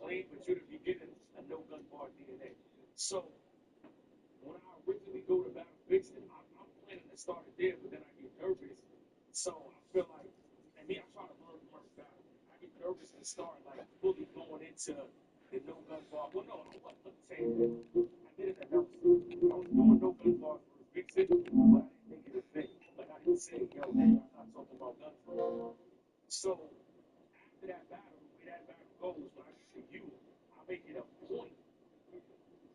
claim, but you're the beginning of no gun bar DNA. So when I originally go to Battle Vixen, I'm planning to start it there, but then I get nervous. So I feel like, and me, I try to learn first battle. I get nervous and start like fully going into the no gun bar. Well, no, I wasn't saying that. I did it enough. I was doing no gun bar for Vixen, but I didn't make it a thing. Like I didn't say, yo, man, I'm not talking about guns. So after that battle, the way that battle goes, when I get to you, I make it a point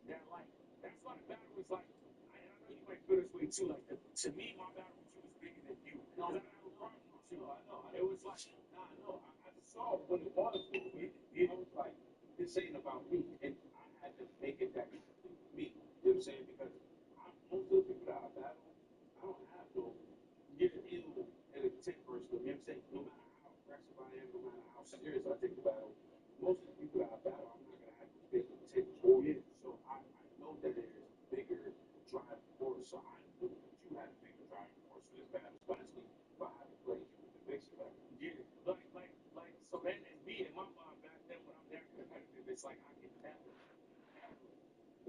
that like that's why the battle is like. I know you might feel this way too. Like to me, my battle with you is bigger than you. No, I have a problem with you. I know. It was like, nah, I know. I saw when it was with me. I was like, this ain't about me, and I had to make it that me. You know what I'm saying? Because most of the people that I battle, I don't have no ill and intent versus them. You know what I'm saying? No matter how aggressive I am, no matter how serious I take the battle, most of the people that I battle, I'm not gonna have to be able to take for it. So I know that there's bigger drive force. So I knew that you had a bigger drive force for this battle, especially if I had to play you with the mixer. Like, yeah, like. So then, and me in my mind back then, when I'm that competitive, it's like I can never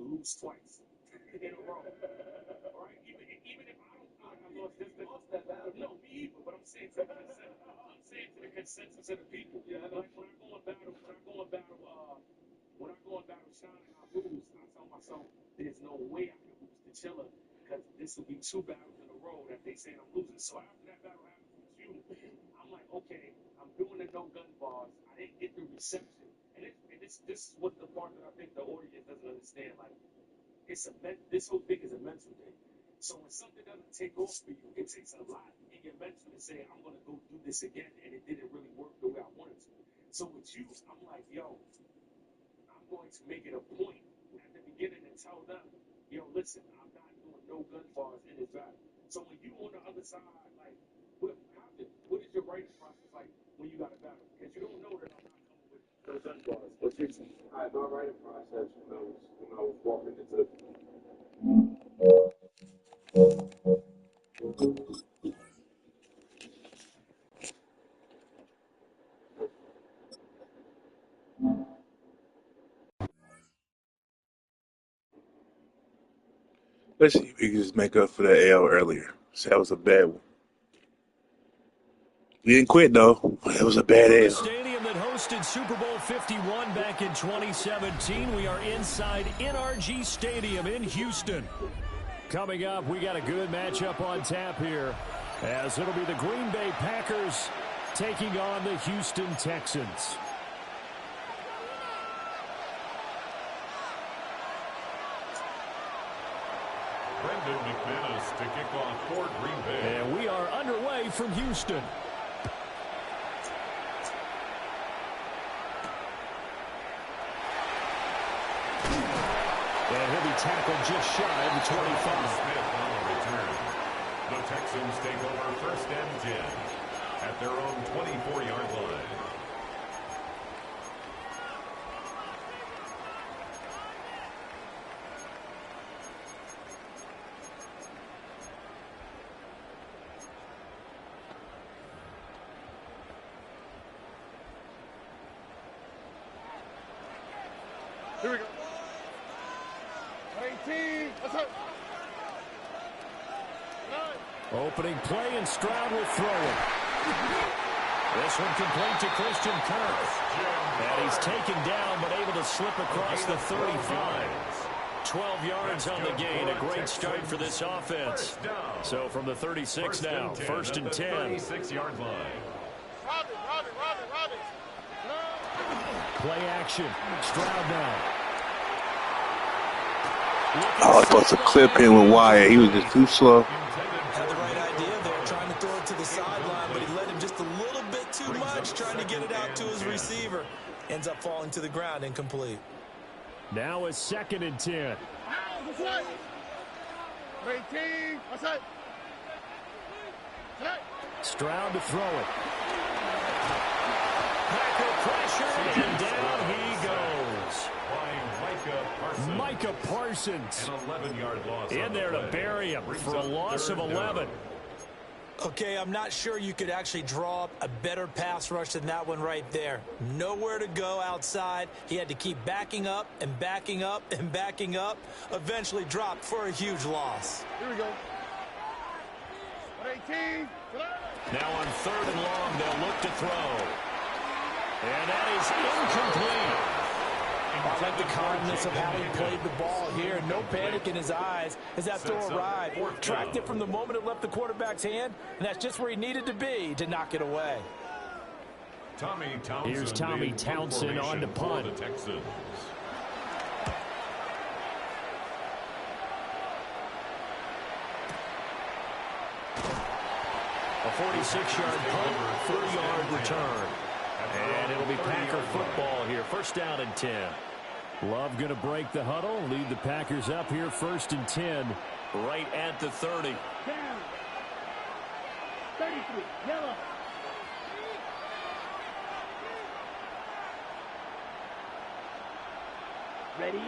lose twice in a row. Right? Even if I don't feel like I lost this, lost that battle. No, me either. But I'm saying to the consensus of the people. Yeah, like when I go in battle, Sean and I lose, I tell myself there's no way I can lose to Chilla because this will be 2 battles in a row that they say I'm losing. So after that battle happens with you, I'm like, okay, I'm doing the no gun bars. I didn't get the reception, and this is what the part that I think the audience doesn't understand. Like, this whole thing is a mental thing. So when something doesn't take off for you, it takes a lot in your mental to say, I'm going to go do this again, and it didn't really work the way I wanted to. So with you, I'm like, yo, I'm going to make it a point at the beginning and tell them, yo, listen, I'm not doing no gun bars in this battle. So when you on the other side, like, what is your writing process like when you got a battle? Because you don't know that I'm not coming with no gun bars. What's your my writing process when I was walking into the Let's see if we can just make up for that L earlier. So that was a bad one. We didn't quit though. It was a bad From L. the stadium that hosted Super Bowl 51 back in 2017, we are inside NRG Stadium in Houston. Coming up, we got a good matchup on tap here, as it'll be the Green Bay Packers taking on the Houston Texans. Brendan McManus to kick off for Green Bay. And we are underway from Houston. And he'll be tackled just shy of the 25. Smith on the return. The Texans take over 1st and 10 at their own 24-yard line. Here we go. 18. What's up? Opening play, and Stroud will throw it. This one complete to Christian Kirk. And he's taken down, but able to slip across the 35. 12 yards on the gain. A great start for this offense. So from the 36 now, 1st and 10. 36-yard line. Robin. Play action. Stroud now. I was supposed to clip him with wire. He was just too slow. Had the right idea there, trying to throw it to the sideline, but he led him just a little bit too much, trying to get it out to his receiver. Ends up falling to the ground, incomplete. Now it's 2nd and 10. 18. What's up? Stroud to throw it. Packer pressure, and down he goes. Micah Parsons An 11-yard loss in there to bury him for a loss of 11. Okay, I'm not sure you could actually draw up a better pass rush than that one right there. Nowhere to go outside. He had to keep backing up and backing up and backing up. Eventually dropped for a huge loss. Here we go. 118. Now on 3rd and long, they'll look to throw. And that is incomplete. I like the calmness of how he played the ball here. No panic in his eyes as that throw arrived. Tracked it from the moment it left the quarterback's hand, and that's just where he needed to be to knock it away. Here's Tommy Townsend on to punt. The Texans. A 46-yard punt, 3-yard return. And it'll be Packer football here. 1st down and 10. Love going to break the huddle, lead the Packers up here 1st and 10, right at the 30. Down. 33. Yellow. Ready?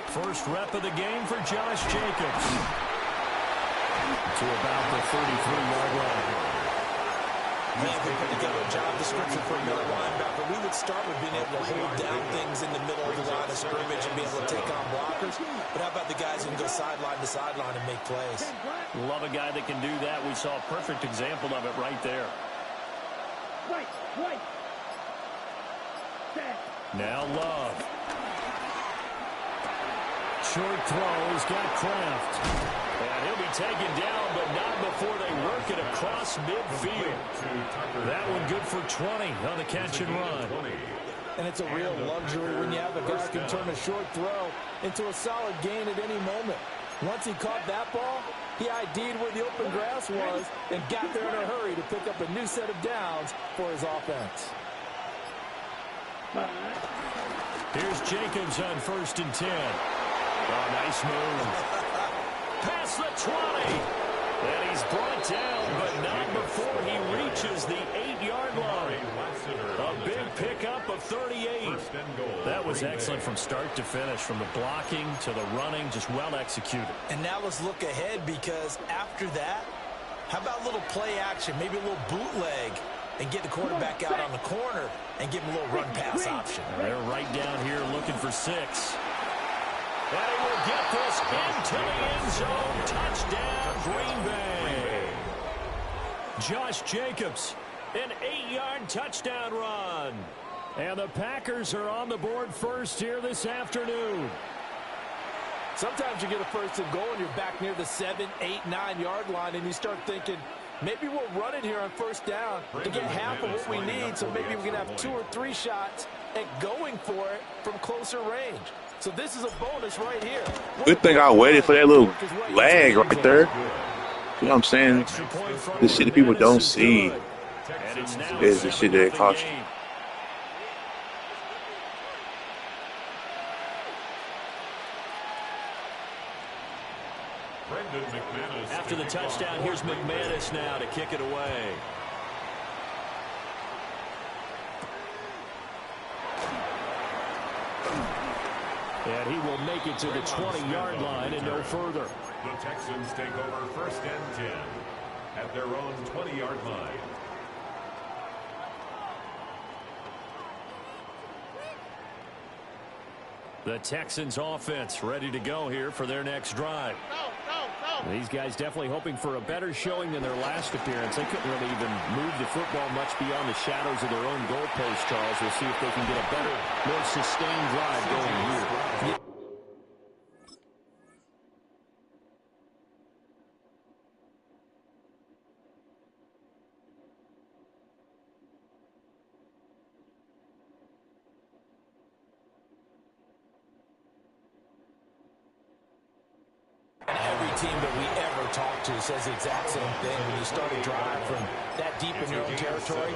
First rep of the game for Josh Jacobs. To about the 33-yard line. Man, if we put together a job description for a middle linebacker, we would start with being able to hold down things in the middle of the line of scrimmage and be able to take on blockers. But how about the guys who can go sideline to sideline and make plays? Love a guy that can do that. We saw a perfect example of it right there. Right. Now Love. Short throw. He's got Kraft. And he'll be taken down, but not before they work it across midfield. That one good for 20 on the catch and run. And it's a real luxury when you have a guy who can turn a short throw into a solid gain at any moment. Once he caught that ball, he ID'd where the open grass was and got there in a hurry to pick up a new set of downs for his offense. Here's Jacobs on 1st and 10. Oh, nice move. Past the 20. And he's brought down, but not before he reaches the 8-yard line. A big pickup of 38. That was excellent from start to finish, from the blocking to the running, just well executed. And now let's look ahead, because after that, how about a little play action, maybe a little bootleg, and get the quarterback out on the corner and give him a little run pass option. They're right down here looking for 6. And he will get this into the end zone. Touchdown, Green Bay. Josh Jacobs, an 8-yard touchdown run. And the Packers are on the board first here this afternoon. Sometimes you get a 1st and goal and you're back near the 7, 8, 9-yard line, and you start thinking, maybe we'll run it here on 1st down to get half of what we need, so maybe we can have 2 or 3 shots at going for it from closer range. So this is a bonus right here. Good thing I waited for that little lag right there. You know what I'm saying? The shit that people don't see is the shit that costs you. After the touchdown, here's McManus now to kick it away. And he will make it to the 20-yard line and no further. The Texans take over 1st and 10 at their own 20-yard line. The Texans offense ready to go here for their next drive. These guys definitely hoping for a better showing than their last appearance. They couldn't really even move the football much beyond the shadows of their own goalpost, Charles. We'll see if they can get a better, more sustained drive going here. Team that we ever talk to says the exact same thing. When you start a drive from that deep in your own territory,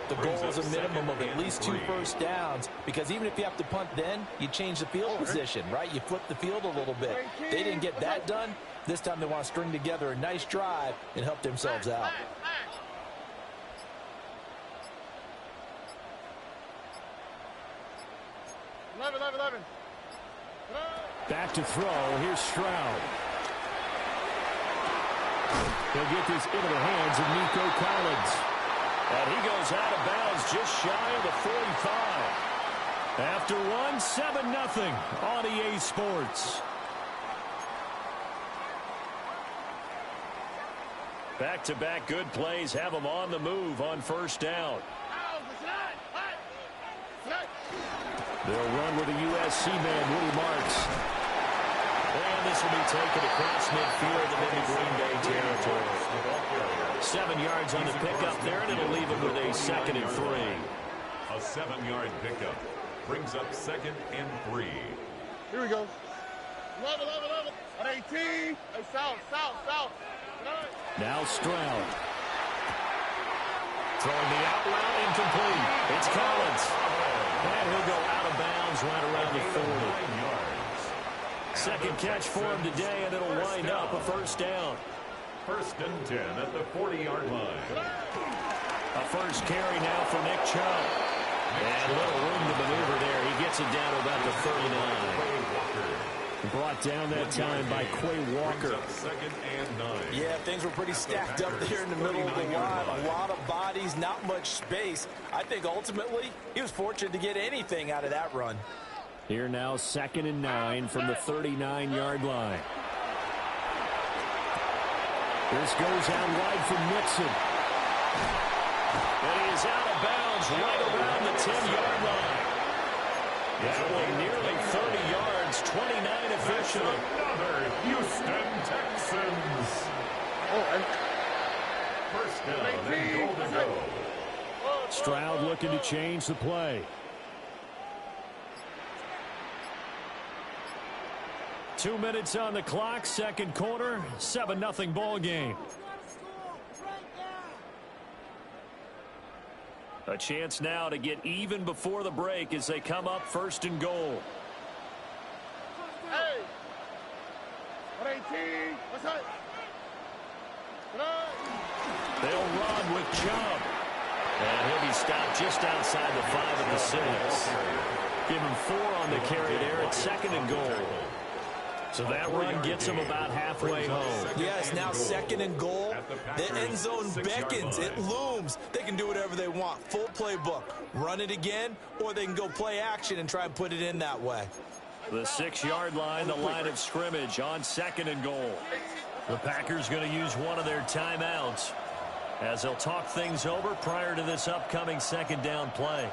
the goal is a minimum of at least 2 first downs, because even if you have to punt then, you change the field position, right? You flip the field a little bit. They didn't get that done. This time they want to string together a nice drive and help themselves out. Back to throw. Here's Stroud. He'll get this into the hands of Nico Collins. And he goes out of bounds just shy of the 45. After one, 7-0 on EA Sports. Back-to-back good plays have them on the move on first down. They'll run with a USC man, Woody Marks. And this will be taken across midfield and into Green Bay territory. 7 yards on the pickup there, and it'll leave him with a 2nd and 3. A 7-yard pickup brings up 2nd and 3. Here we go. 11. At 18. Hey, south. Now Stroud. Throwing the out route, incomplete. It's Collins. And he'll go out of bounds right around the 40. Second catch for him today, and it'll wind up a first down. 1st and 10 at the 40-yard line. A first carry now for Nick Chubb. And a little room to maneuver there. He gets it down to about the 39. Brought down that time by Quay Walker. 2nd and 9. Yeah, things were pretty stacked up there in the middle of the line. A lot of bodies, not much space. I think ultimately he was fortunate to get anything out of that run. Here now 2nd and 9 from the 39-yard line. This goes out wide for Nixon. And he is out of bounds right around the 10-yard line. That one nearly 30 yards, 29 officially. Another Houston Texans. First down and goal to go. Stroud looking to change the play. 2 minutes on the clock, second quarter, 7-0 ball game. A chance now to get even before the break as they come up 1st and goal. Hey. 18. What's up? They'll run with Chubb. And he'll be stopped just outside the 5 of the 6. Give him 4 on the carry there at 2nd and goal. So that run gets him about halfway home. Yes, now 2nd and goal. The end zone beckons. It looms. They can do whatever they want. Full playbook. Run it again, or they can go play action and try and put it in that way. The 6-yard line, the line of scrimmage on 2nd and goal. The Packers going to use one of their timeouts as they'll talk things over prior to this upcoming 2nd down play.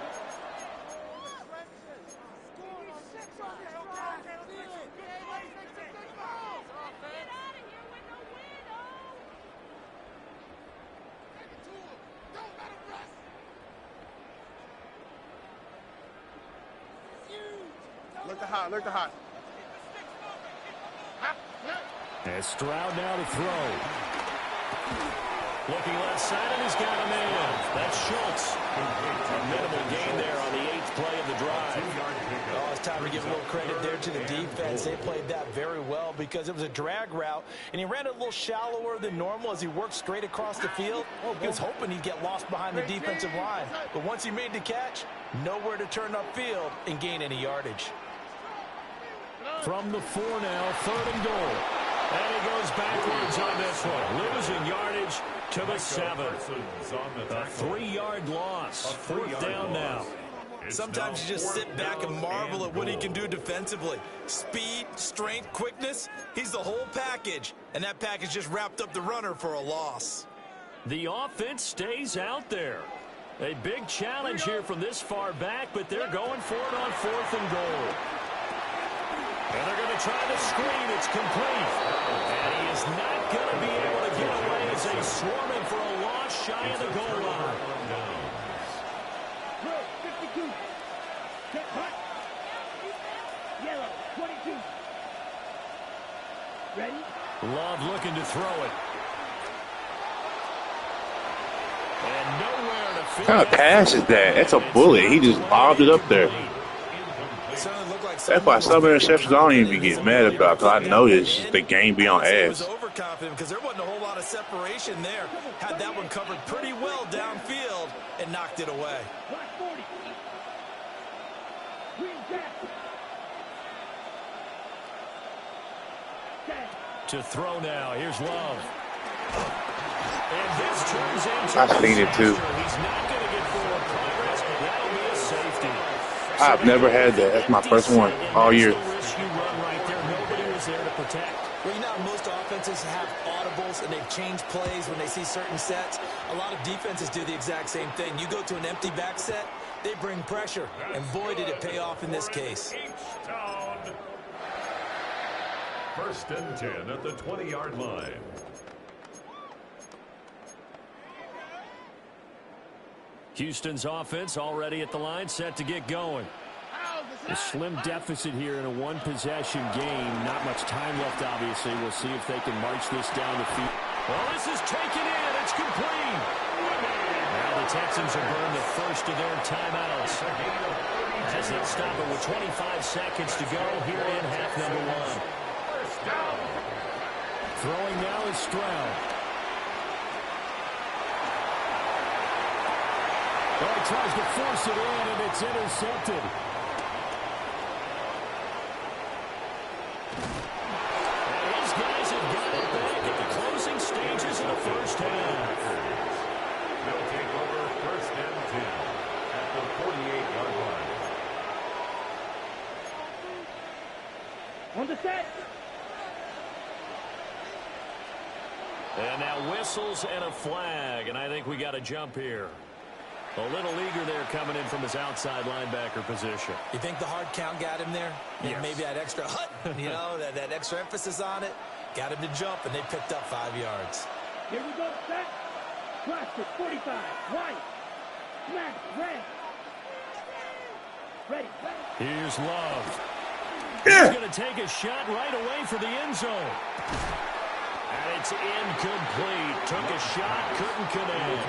Look the hot. And Stroud now to throw. Looking left side, and he's got a man. That's Schultz. A minimal gain there on the 8th play of the drive. Oh, it's time to give a little credit there to the defense. They played that very well because it was a drag route, and he ran it a little shallower than normal as he worked straight across the field. He was hoping he'd get lost behind the defensive line. But once he made the catch, nowhere to turn upfield and gain any yardage. From the 4 now, 3rd and goal. And he goes backwards on this one. Losing yardage to the 7. A 3-yard loss. 4th down now. Sometimes you just sit back and marvel at what he can do defensively. Speed, strength, quickness, he's the whole package. And that package just wrapped up the runner for a loss. The offense stays out there. A big challenge here from this far back, but they're going for it on 4th and goal. And they're going to try the screen. It's complete. And he is not going to be able to get away as they swarm him for a loss shy of the goal line. 52. Get hot. Yellow, 22. Ready? Love looking to throw it. And nowhere to fit. What kind of pass is that? That's a bullet. He just lobbed it up there. That's why some interceptions I don't even get mad about, because I know this, the game be on ass. Was overconfident because there wasn't a whole lot of separation there. Had that one covered pretty well downfield and knocked it away. Black 40. Green jacket. To throw now. Here's Love. And this turns into I seen it too. he's not going to get forward progress. That'll be a safety. I've never had that. That's my first one all year. That's the risk you run right there. Nobody was there to protect. Well, you know, most offenses have audibles and they've changed plays when they see certain sets. A lot of defenses do the exact same thing. You go to an empty back set, they bring pressure. And boy, did it pay off in this case. First and 10 at the 20-yard line. Houston's offense already at the line, set to get going. A slim deficit here in a one-possession game. Not much time left, obviously. We'll see if they can march this down the field. Well, this is taken in. It's complete. Now the Texans have burned the first of their timeouts, as they stop it with 25 seconds to go here in half number one. Throwing now is Stroud. Oh, he tries to force it in, and it's intercepted. And these guys have got it back at the closing stages of the first half. They'll take over first and 10 at the 48-yard line. On the set. And now whistles and a flag, and I think we got a jump here. A little eager there coming in from his outside linebacker position. You think the hard count got him there? Yes. Maybe that extra hut, you know, that extra emphasis on it. Got him to jump, and they picked up 5 yards. Here we go, set. Plastic, 45, white. Smash, red. Ready. Here's Love. Yeah. He's going to take a shot right away for the end zone. And it's incomplete. Took a shot, couldn't connect.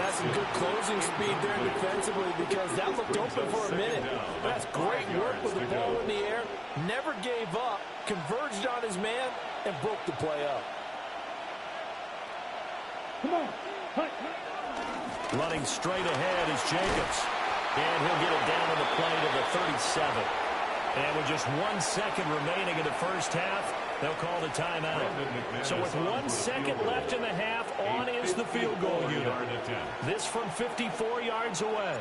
That's some good closing speed there defensively, because that looked open for a minute. That's great work with the ball in the air. Never gave up, converged on his man, and broke the play up. Come on. Hut. Running straight ahead is Jacobs. And he'll get it down on the play to the 37. And with just 1 second remaining in the first half, they'll call the timeout. So with 1 second left in the half, on is the field goal unit. This from 54 yards away.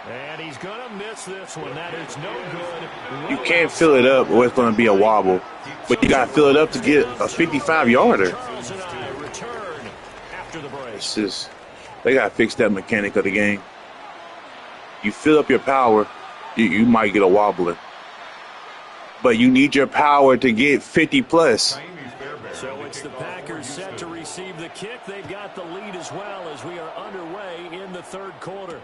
And he's going to miss this one. That is no good. You can't fill it up or it's going to be a wobble. But you got to fill it up to get a 55-yarder. Charles and I return after the break. It's just, they got to fix that mechanic of the game. You fill up your power, you might get a wobbler. But you need your power to get 50+. So it's the Packers set to receive the kick. They've got the lead as well as we are underway in the third quarter.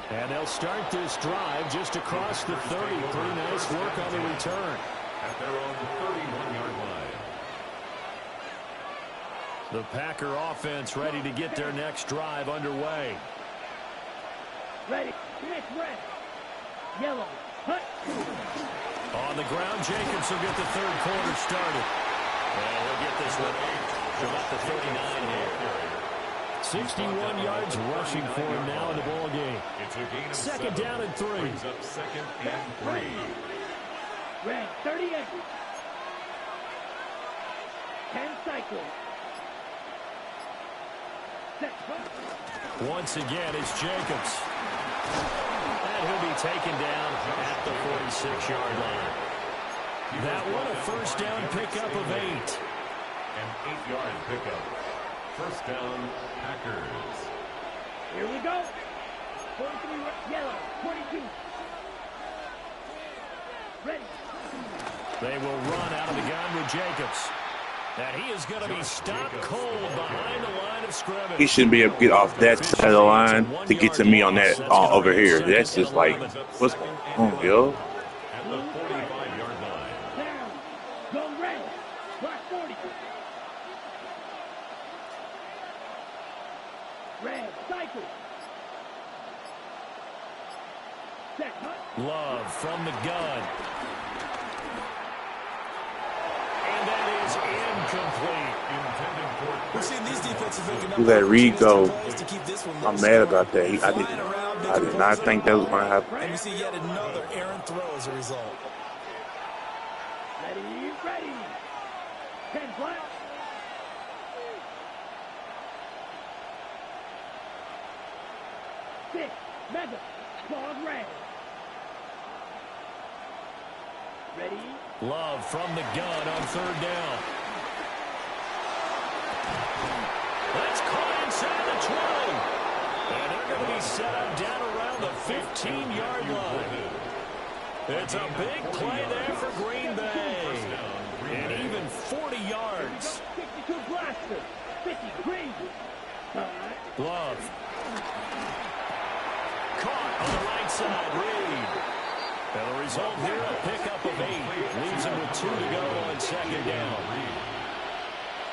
And they'll start this drive just across the 30. Pretty nice work on the return. At their own 31-yard line. The Packer offense ready to get their next drive underway. Ready. Next red. Yellow. Hut. On the ground, Jacobs will get the third quarter started. And he'll get this one to about the 39 here. 61 yards rushing for him now in the ball game. It's a gain of Second 7. down and 3. Brings up second and 3. Red. 38. 10 cycles. Set. Hut. Once again, it's Jacobs. And he'll be taken down at the 46-yard line. That one a first down pickup of 8. An 8-yard pickup. First down, Packers. Here we go. 43 yellow. 22. Ready. They will run out of the gun with Jacobs. And he is going to be stopped cold behind the line of scrimmage. He shouldn't be able to get off that side of the line to get to me on that over here. That's just like, what's going on, yo? At the 45-yard line. Down. Go red. Block 40. Red. Cycle. Set. Hut. Love from the gun. And that is incomplete. We've seen these defenses making Who that read go? plays to keep this one I'm mad about that. I I did not think that was going to happen. And you see yet another errant throw as a result. Ready. 10 flat. Six. Mega. Claude red. Ready. Love from the gun on third down. That's caught inside the 20. And they're going to be set up down around the 15-yard line. It's a big play there for Green Bay. And even 40 yards. 62 blaster. 50 Green. Love. Caught on the right side. Reed. And the result here, a pickup of 8. Leaves him with 2 to go on second down.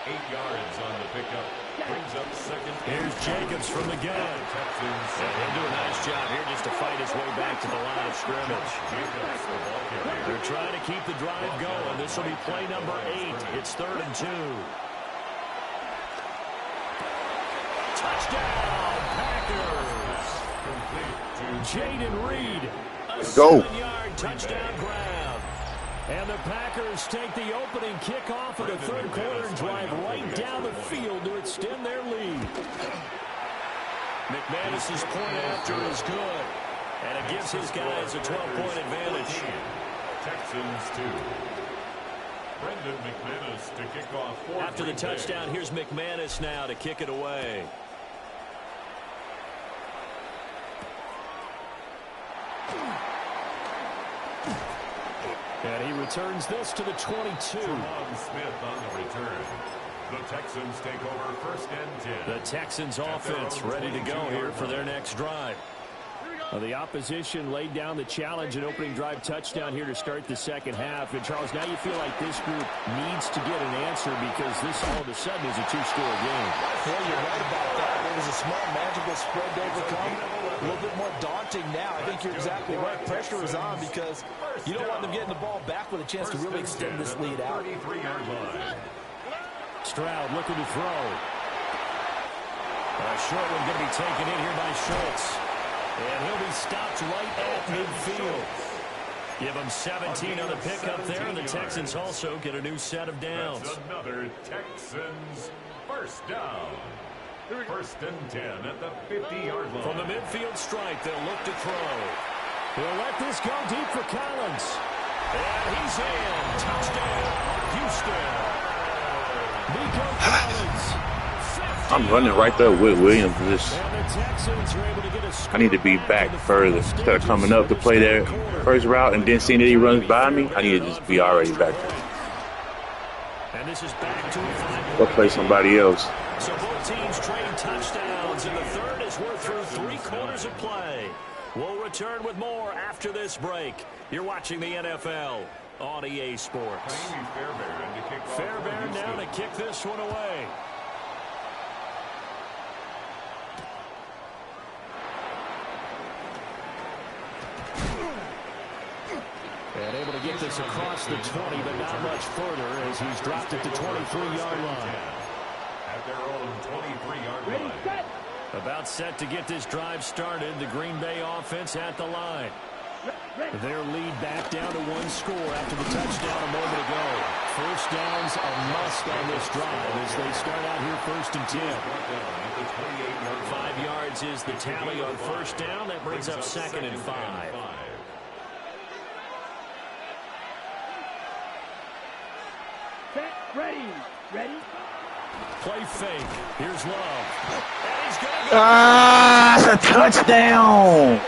8 yards on the pickup. Brings up second. Here's Jacobs from the gun. And he'll do a nice job here just to fight his way back to the line of scrimmage. They're trying to keep the drive going. This will be play number 8. It's 3rd and 2. Touchdown, Packers. Jaden Reed. A 7-yard touchdown grab. And the Packers take the opening kickoff of the third quarter and drive right down the field to extend their lead. McManus's point after is good. And it gives his guys a 12-point advantage. Texans 2. Brendan McManus to kick off. After the touchdown, here's McManus now to kick it away. And he returns this to the 22. Smith on the return. The Texans take over 1st and 10. The Texans offense ready to go here for their next drive. Well, the opposition laid down the challenge and opening drive touchdown here to start the second half. And, Charles, now you feel like this group needs to get an answer because this all of a sudden is a 2-score game. Well, you're right about that. There was a small magical spread to overcome. A little bit more daunting now. I think you're exactly right. Pressure is on because you don't want them getting the ball back with a chance to really extend this lead out. 33-yard line. Stroud looking to throw. A short one going to be taken in here by Schultz. And he'll be stopped right at midfield. Give him 17 on the pickup there, and the Texans also get a new set of downs. That's another Texans first down. 1st and 10 at the 50-yard line. From the midfield stripe, they'll look to throw. He'll let this go deep for Collins. And he's in. Touchdown, Houston. Nico Collins. I'm running right there with Williams. I need to be back further. Instead of coming up to play their first route and then seeing that he runs by me, I need to just be already back there. And this is back to Go play somebody else. So both teams trading touchdowns in the third as we're through 3 quarters of play. We'll return with more after this break. You're watching the NFL on EA Sports. Fairbairn now to kick this one away. And able to get this across the 20, but not much further as he's dropped it to 23-yard line. At their own 23-yard line. About set to get this drive started. The Green Bay offense at the line. Their lead back down to 1 score after the touchdown a moment ago. First down's a must on this drive as they start out here 1st and 10. 5 yards is the tally on first down. That brings up 2nd and 5. Ready. Play fake. Here's Love. And he's going to It's a touchdown.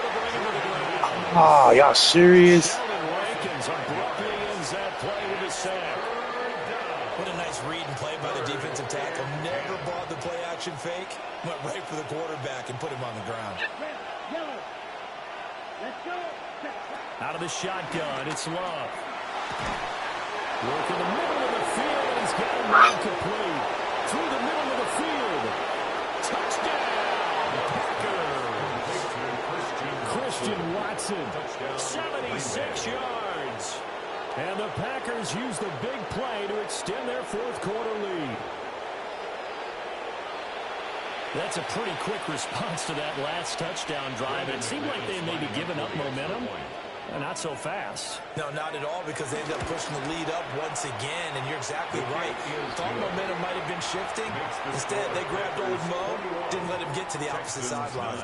Oh, y'all serious? abruptly ends that play with a sack. What a nice read and play by the defensive tackle. Never bought the play action fake. Went right for the quarterback and put him on the ground. Yellow. Let's go. Out of the shotgun, it's Love. Work in the middle of the field, and he's got him right complete. Through the middle of the field. Touchdown, Packers. Christian Watson, 76 yards. And the Packers use the big play to extend their 4th quarter lead. That's a pretty quick response to that last touchdown drive. It seemed like they may be giving up momentum. Not so fast. No, not at all, because they ended up pushing the lead up once again, and you're exactly right. Thought momentum might have been shifting. Instead, they grabbed old Mo, didn't let him get to the opposite sideline.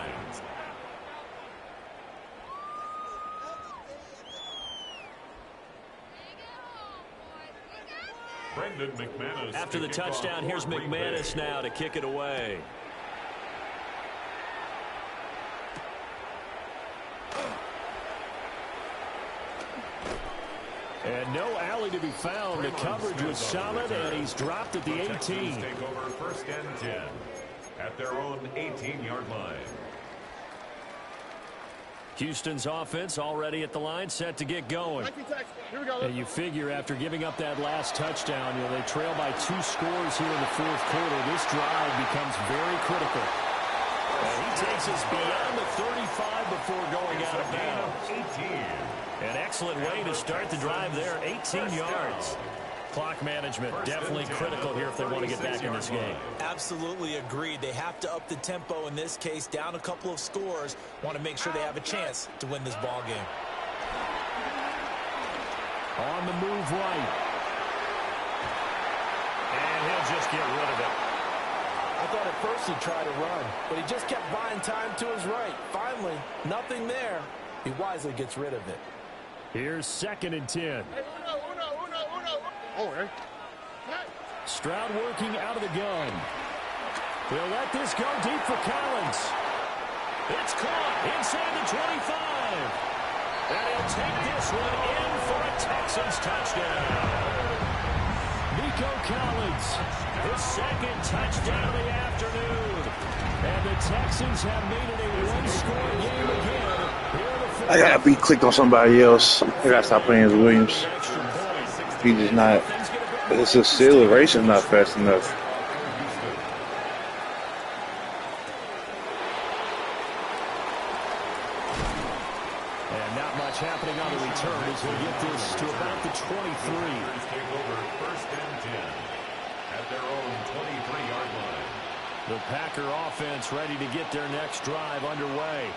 After the touchdown, here's McManus now to kick it away. And no alley to be found. The coverage was solid, and he's dropped at the 18. Take over first and 10 at their own 18-yard line. Houston's offense already at the line, set to get going. Here we go. And you figure after giving up that last touchdown, they trail by 2 scores here in the fourth quarter. This drive becomes very critical. And he takes us beyond the 35 before going out of bounds. 18. An excellent way to start the drive there, 18 yards. Clock management definitely critical here if they want to get back in this game. Absolutely agreed. They have to up the tempo in this case, down a couple of scores. Want to make sure they have a chance to win this ball game. On the move right. And he'll just get rid of it. I thought at first he'd try to run, but he just kept buying time to his right. Finally, nothing there. He wisely gets rid of it. Here's 2nd and 10. Oh, hey. Stroud working out of the gun. He'll let this go deep for Collins. It's caught inside the 25. And he'll take this one in for a Texans touchdown. Nico Collins, his 2nd touchdown of the afternoon. And the Texans have made it a one-score game again. I gotta be clicked on somebody else. I gotta stop playing as Williams. He just not. It's a acceleration not fast enough. And not much happening on the return as we get this to about the 23. Take over first and 10 at their own 23-yard line. The Packer offense ready to get their next drive underway.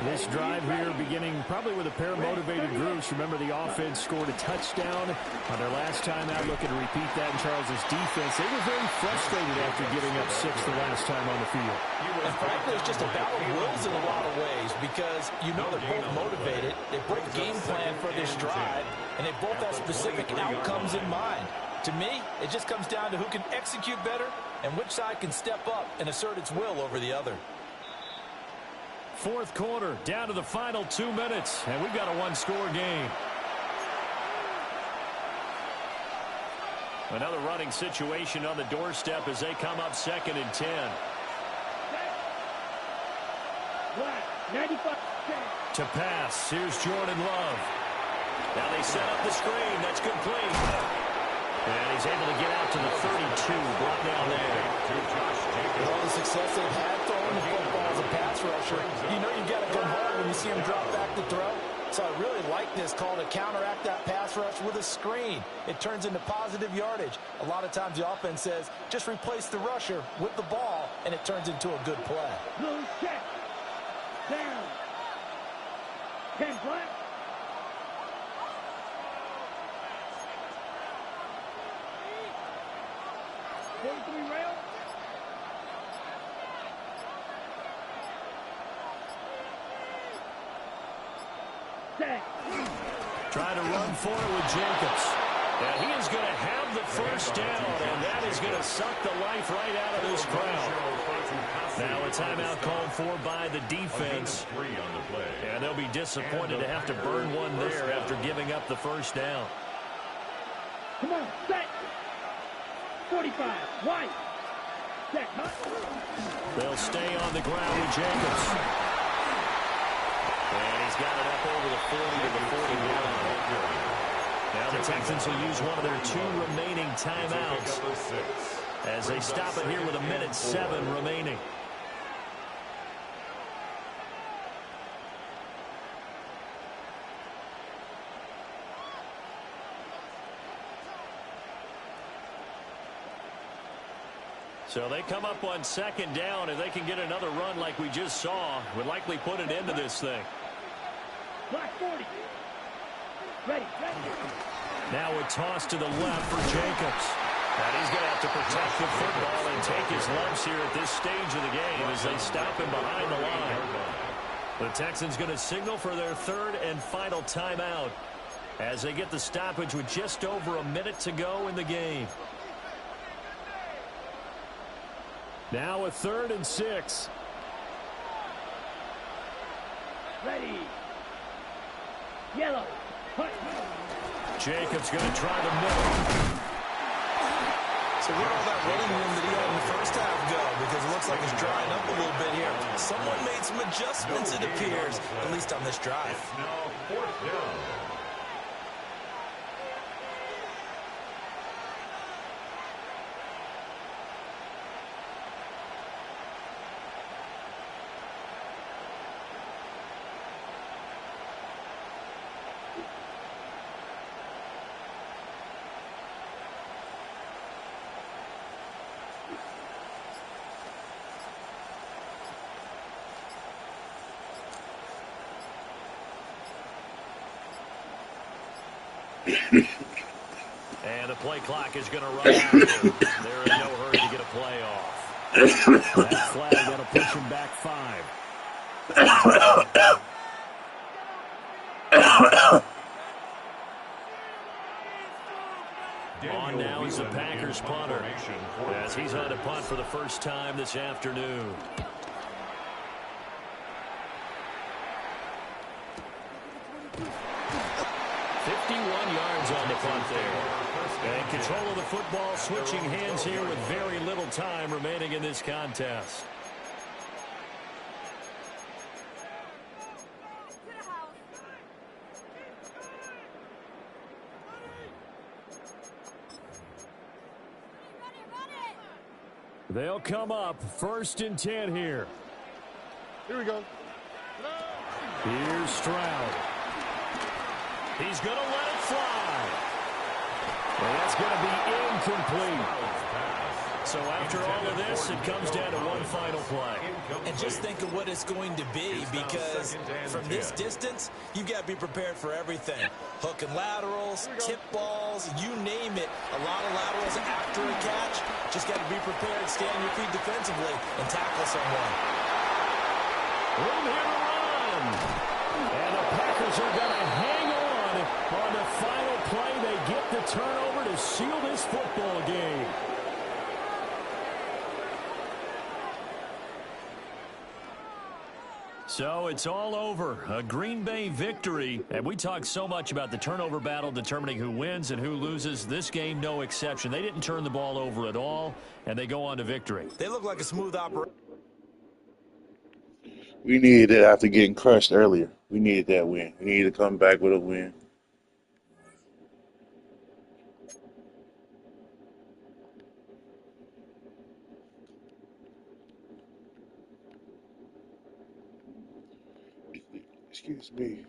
This drive here beginning probably with a pair of motivated groups. Remember, the offense scored a touchdown on their last time out, looking to repeat that in Charles's defense. They were very frustrated after giving up 6 the last time on the field. And frankly, it's just a battle of wills in a lot of ways, because they're both motivated, they both game plan for this drive, and they both have specific outcomes in mind. To me, it just comes down to who can execute better and which side can step up and assert its will over the other. Fourth quarter, down to the final 2 minutes, and we've got a one-score game. Another running situation on the doorstep as they come up 2nd and 10. 95. To pass, here's Jordan Love. Now they set up the screen, that's complete. And he's able to get out to the 32, brought down there. With all the success they've had throwing the football as a pass rusher, you've got to come hard when you see him drop back to throw. So I really like this call to counteract that pass rush with a screen. It turns into positive yardage. A lot of times the offense says, just replace the rusher with the ball, and it turns into a good play. Blue check. Down. 10 black. Rail. Trying to run for it with Jacobs. And he is going to have the first down, and that is going to suck the life right out of this crowd. Now a timeout called for by the defense. And they'll be disappointed to have to burn one there after giving up the first down. Come on, set. 45, white. Set, They'll stay on the ground with Jacobs. And he's got it up over the 40 to the 41. Now the Texans will use one of their 2 remaining timeouts as they stop it here with 1:07 remaining. So they come up on second down, and they can get another run like we just saw. Would likely put an end to this thing. Black 40. Ready. Now a toss to the left for Jacobs. And he's going to have to protect the football and take his lumps here at this stage of the game as they stop him behind the line. The Texans going to signal for their third and final timeout as they get the stoppage with just over a minute to go in the game. Now a 3rd and 6. Ready. Yellow. Hut. Jacobs going to try the middle. So where all that running room that he had in the first half go? Because it looks like it's drying up a little bit here. Someone made some adjustments, it appears, at least on this drive. It's now 4th down. And the play clock is going to run out here. They're in no hurry to get a play off. That flag going to push him back 5. On now is the Packers punter as he's on to punt for the first time this afternoon. 51 yards on the punt there. And control of the football switching hands here with very little time remaining in this contest. They'll come up 1st and 10 here. Here we go. Here's Stroud. He's going to let it fly. And that's going to be incomplete. So after all of this, it comes down to one final play. And just think of what it's going to be, because from this distance, you've got to be prepared for everything. Hook and laterals, tip balls, you name it. A lot of laterals after a catch. Just got to be prepared, stay on your feet defensively, and tackle someone. Room here to run. And the Packers are going to hang on the final play. They get the turnover to seal this football game. So it's all over. A Green Bay victory. And we talked so much about the turnover battle determining who wins and who loses. This game, no exception. They didn't turn the ball over at all, and they go on to victory. They look like a smooth operation. We needed it after getting crushed earlier. We needed that win. We needed to come back with a win. Excuse me.